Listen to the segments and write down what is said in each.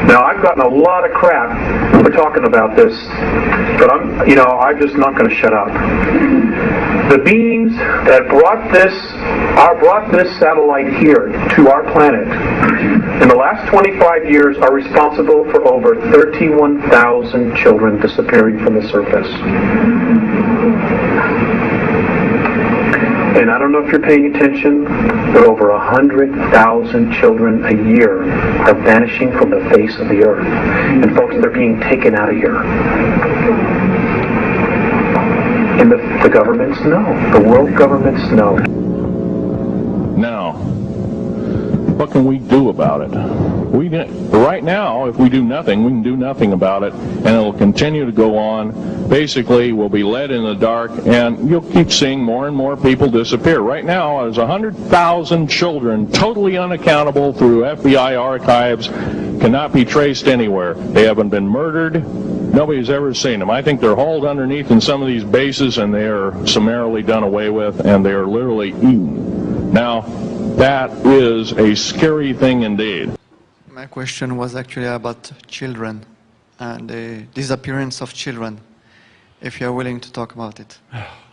Now, I've gotten a lot of crap for talking about this, but I'm just not going to shut up. The beings that brought this satellite here to our planet in the last 25 years are responsible for over 31,000 children disappearing from the surface. And I don't know if you're paying attention, but over 100,000 children a year are vanishing from the face of the earth. And folks, they're being taken out of here. And the governments know. The world governments know. Now, what can we do about it? Right now, if we do nothing, we can do nothing about it, and it'll continue to go on. Basically, we'll be led in the dark, and you'll keep seeing more and more people disappear. Right now, there's 100,000 children totally unaccountable through FBI archives, cannot be traced anywhere. They haven't been murdered. Nobody's ever seen them. I think they're hauled underneath in some of these bases, and they are summarily done away with, and they are literally eaten. Now, that is a scary thing indeed. My question was actually about children and the disappearance of children, if you're willing to talk about it.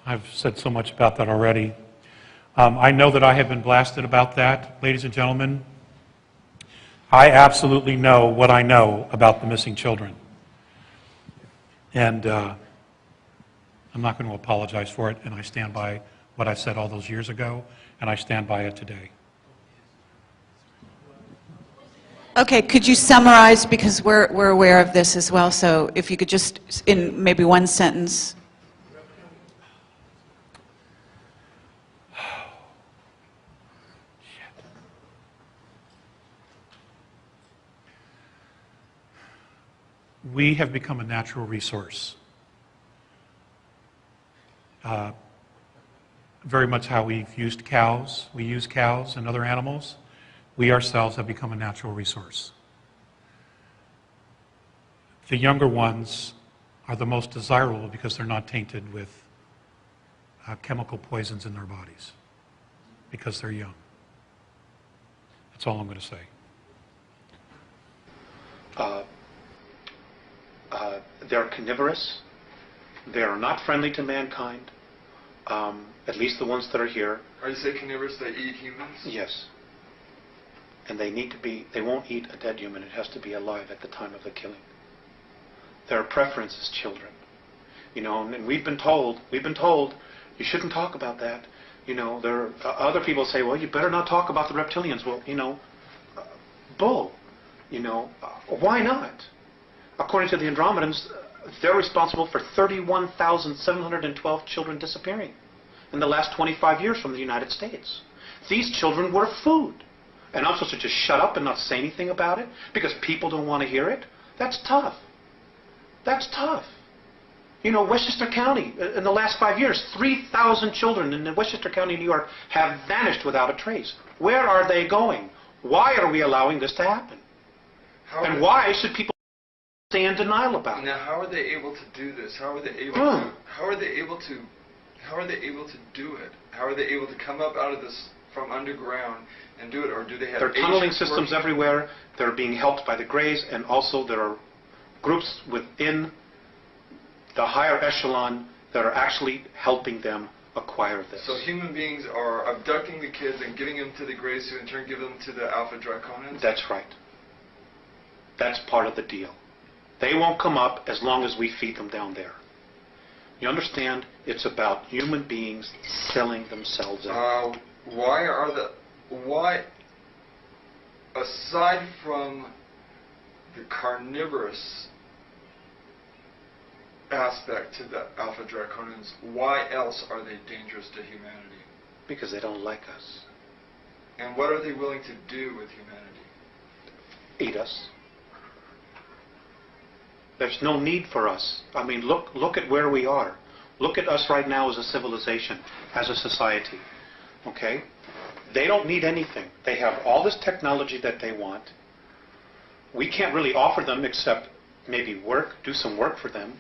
I've said so much about that already. I know that I have been blasted about that, ladies and gentlemen. I absolutely know what I know about the missing children. And I'm not going to apologize for it, and I stand by what I said all those years ago, and I stand by it today. Okay, could you summarize, because we're aware of this as well, so if you could just, in maybe one sentence. We have become a natural resource. Very much how we've used cows. We use cows and other animals. We ourselves have become a natural resource. The younger ones are the most desirable because they're not tainted with chemical poisons in their bodies, because they're young. That's all I'm going to say. They're carnivorous. They are not friendly to mankind, at least the ones that are here. Are you saying carnivorous, they eat humans? Yes. And they won't eat a dead human. It has to be alive at the time of the killing. Their preference is children. And we've been told, you shouldn't talk about that. There are other people say, well, you better not talk about the reptilians. Well, bull. Why not? According to the Andromedans, they're responsible for 31,712 children disappearing in the last 25 years from the United States. These children were food. And I'm supposed to just shut up and not say anything about it because people don't want to hear it? That's tough. That's tough. Westchester County, in the last 5 years, 3,000 children in Westchester County, New York, have vanished without a trace. Where are they going? Why are we allowing this to happen? And why should people stay in denial about it? Now, how are they able to do this? How are they able to? How are they able to? How are they able to do it? How are they able to come up out of this from underground and do it, or do they have? There are tunneling systems everywhere. They're being helped by the Greys, and also there are groups within the higher echelon that are actually helping them acquire this. So human beings are abducting the kids and giving them to the Greys, who in turn give them to the Alpha Draconians? That's right. That's part of the deal. They won't come up as long as we feed them down there. You understand? It's about human beings selling themselves out. Why, aside from the carnivorous aspect to the Alpha Draconians, why else are they dangerous to humanity? Because they don't like us. And what are they willing to do with humanity? Eat us. There's no need for us. I mean, look at where we are. Look at us right now as a civilization, as a society. Okay? They don't need anything. They have all this technology that they want. We can't really offer them except maybe work, do some work for them.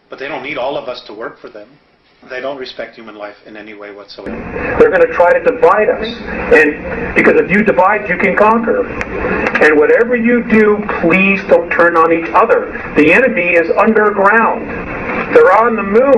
But they don't need all of us to work for them. They don't respect human life in any way whatsoever. They're going to try to divide us. And because if you divide, you can conquer. And whatever you do, please don't turn on each other. The enemy is underground. They're on the moon.